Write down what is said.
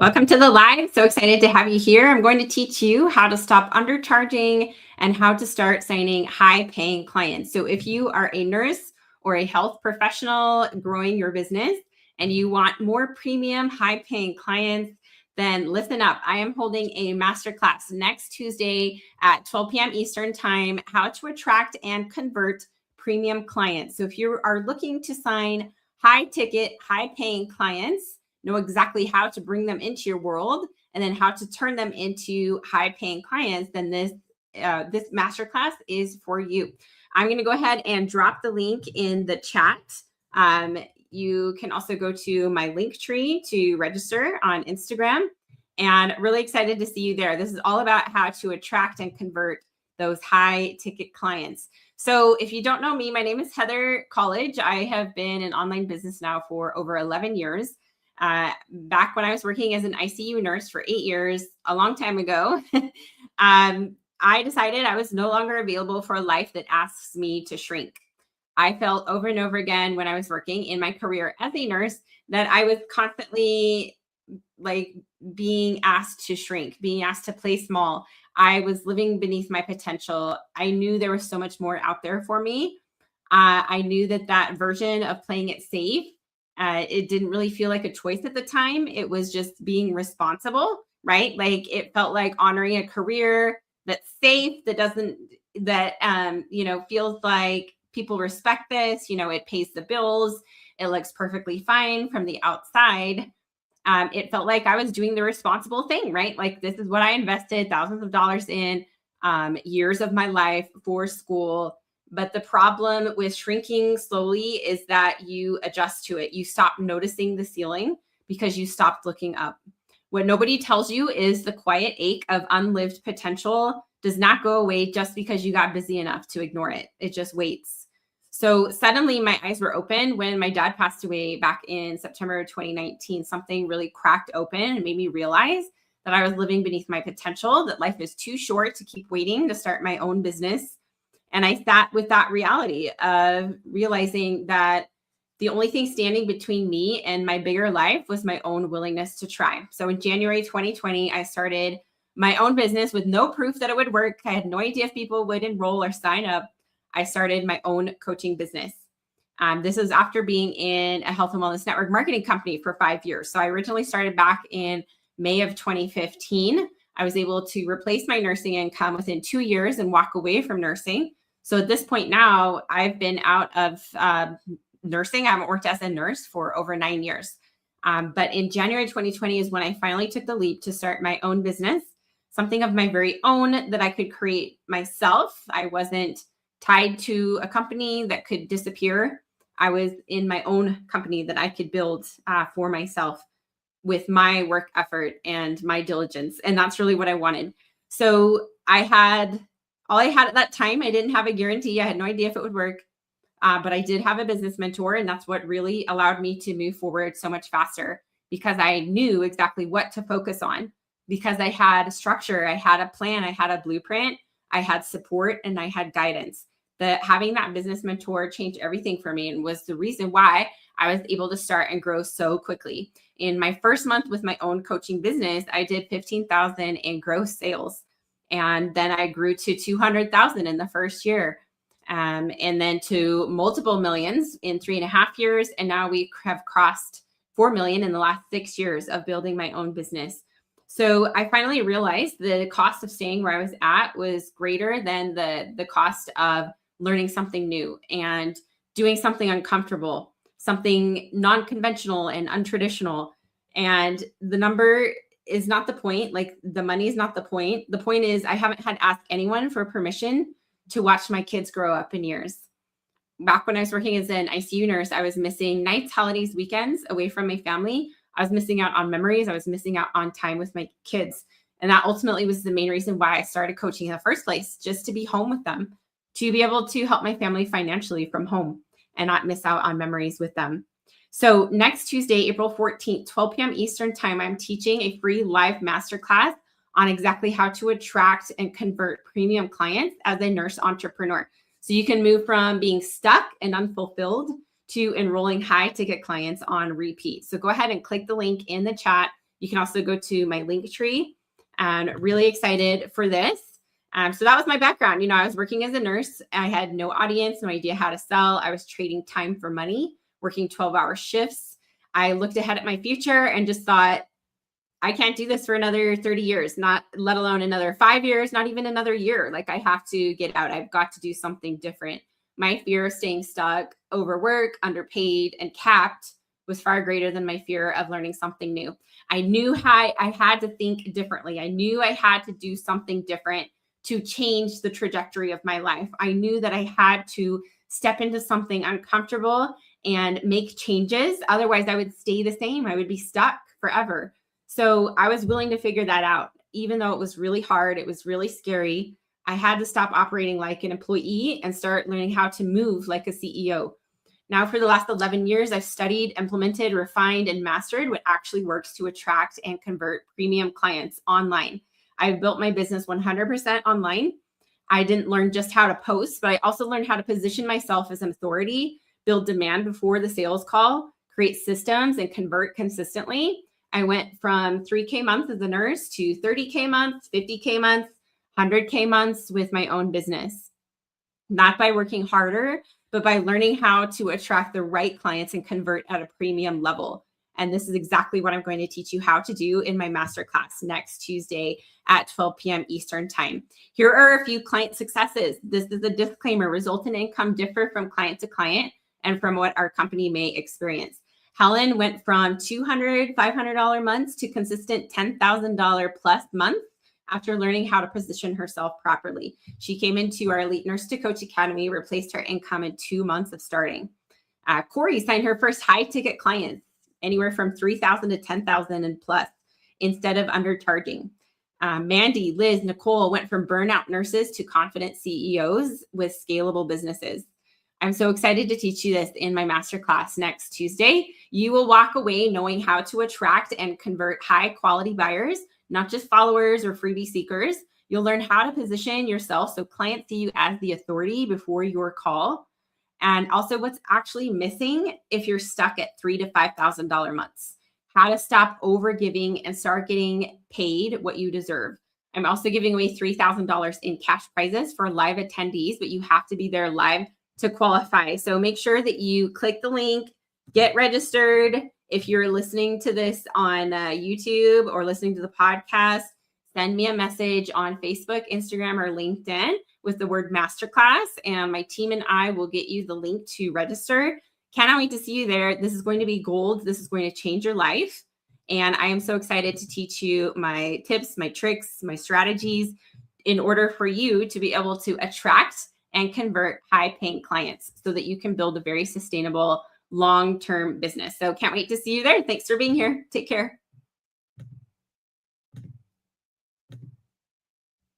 Welcome to the live. So excited to have you here. I'm going to teach you how to stop undercharging and how to start signing high paying clients. So if you are a nurse or a health professional growing your business and you want more premium, high paying clients, then listen up. I am holding a masterclass next Tuesday at 12 p.m. Eastern time, how to attract and convert premium clients. So if you are looking to sign high ticket, high paying clients, know exactly how to bring them into your world and then how to turn them into high paying clients, then this masterclass is for you. I'm going to go ahead and drop the link in the chat. You can also go to my link tree to register on Instagram, and really excited to see you there. This is all about how to attract and convert those high ticket clients. So if you don't know me, my name is Heather Colledge. I have been in online business now for over 11 years. Back when I was working as an ICU nurse for 8 years, a long time ago, I decided I was no longer available for a life that asks me to shrink. I felt over and over again when I was working in my career as a nurse that I was constantly like being asked to shrink, being asked to play small. I was living beneath my potential. I knew there was so much more out there for me. I knew that version of playing it safe, it didn't really feel like a choice at the time. It was just being responsible, right? Like it felt like honoring a career that's safe, that feels like people respect this, it pays the bills, it looks perfectly fine from the outside. It felt like I was doing the responsible thing, right? Like this is what I invested thousands of dollars in, years of my life for school. But the problem with shrinking slowly is that you adjust to it. You stop noticing the ceiling because you stopped looking up. What nobody tells you is the quiet ache of unlived potential does not go away just because you got busy enough to ignore it. It just waits. So suddenly my eyes were open when my dad passed away back in September 2019. Something really cracked open and made me realize that I was living beneath my potential, that life is too short to keep waiting to start my own business. And I sat with that reality of realizing that the only thing standing between me and my bigger life was my own willingness to try. So in January 2020, I started my own business with no proof that it would work. I had no idea if people would enroll or sign up. I started my own coaching business. This was after being in a health and wellness network marketing company for 5 years. So I originally started back in May of 2015. I was able to replace my nursing income within 2 years and walk away from nursing. So at this point now, I've been out of nursing. I haven't worked as a nurse for over 9 years. But in January 2020 is when I finally took the leap to start my own business, something of my very own that I could create myself. I wasn't tied to a company that could disappear. I was in my own company that I could build for myself with my work effort and my diligence. And that's really what I wanted. So all I had at that time. I didn't have a guarantee. I had no idea if it would work, but I did have a business mentor. And that's what really allowed me to move forward so much faster, because I knew exactly what to focus on, because I had a structure, I had a plan, I had a blueprint, I had support, and I had guidance. Having that business mentor changed everything for me and was the reason why I was able to start and grow so quickly. In my first month with my own coaching business, I did 15,000 in gross sales. And then I grew to 200,000 in the first year. And then to multiple millions in 3.5 years. And now we have crossed 4 million in the last 6 years of building my own business. So I finally realized the cost of staying where I was at was greater than the cost of learning something new and doing something uncomfortable, something non-conventional and untraditional. And the number is not the point. Like the money is not the point. The point is I haven't had to ask anyone for permission to watch my kids grow up in years. Back when I was working as an ICU nurse, I was missing nights, holidays, weekends away from my family. I was missing out on memories. I was missing out on time with my kids. And that ultimately was the main reason why I started coaching in the first place, just to be home with them, to be able to help my family financially from home and not miss out on memories with them. So next Tuesday, April 14th, 12 p.m. Eastern time, I'm teaching a free live masterclass on exactly how to attract and convert premium clients as a nurse entrepreneur. So you can move from being stuck and unfulfilled to enrolling high ticket clients on repeat. So go ahead and click the link in the chat. You can also go to my link tree, and really excited for this. So that was my background. I was working as a nurse. I had no audience, no idea how to sell. I was trading time for money, working 12-hour shifts. I looked ahead at my future and just thought, I can't do this for another 30 years, not let alone another 5 years, not even another year. Like, I have to get out. I've got to do something different. My fear of staying stuck, overworked, underpaid, and capped was far greater than my fear of learning something new. I knew I had to think differently. I knew I had to do something different to change the trajectory of my life. I knew that I had to step into something uncomfortable and make changes. Otherwise, I would stay the same. I would be stuck forever. So I was willing to figure that out. Even though it was really hard, it was really scary, I had to stop operating like an employee and start learning how to move like a CEO. Now, for the last 11 years, I've studied, implemented, refined, and mastered what actually works to attract and convert premium clients online. I've built my business 100% online. I didn't learn just how to post, but I also learned how to position myself as an authority, build demand before the sales call, create systems, and convert consistently. I went from 3K months as a nurse to 30K months, 50K months, 100K months with my own business. Not by working harder, but by learning how to attract the right clients and convert at a premium level. And this is exactly what I'm going to teach you how to do in my masterclass next Tuesday at 12 p.m. Eastern time. Here are a few client successes. This is a disclaimer. Results in income differ from client to client and from what our company may experience. Helen went from $200, $500 months to consistent $10,000 plus months after learning how to position herself properly. She came into our Elite Nurse to Coach Academy, replaced her income in 2 months of starting. Corey signed her first high ticket clients, anywhere from $3,000 to $10,000 and plus, instead of undercharging. Mandy, Liz, Nicole went from burnout nurses to confident CEOs with scalable businesses. I'm so excited to teach you this in my masterclass next Tuesday. You will walk away knowing how to attract and convert high quality buyers, not just followers or freebie seekers. You'll learn how to position yourself so clients see you as the authority before your call. And also what's actually missing if you're stuck at $3,000 to $5,000 months. How to stop overgiving and start getting paid what you deserve. I'm also giving away $3,000 in cash prizes for live attendees, but you have to be there live to qualify. So make sure that you click the link, get registered. If you're listening to this on YouTube or listening to the podcast, send me a message on Facebook, Instagram, or LinkedIn with the word masterclass, and my team and I will get you the link to register. Cannot wait to see you there. This is going to be gold. This is going to change your life. And I am so excited to teach you my tips, my tricks, my strategies in order for you to be able to attract and convert high-paying clients so that you can build a very sustainable long-term business. So can't wait to see you there. Thanks for being here. Take care.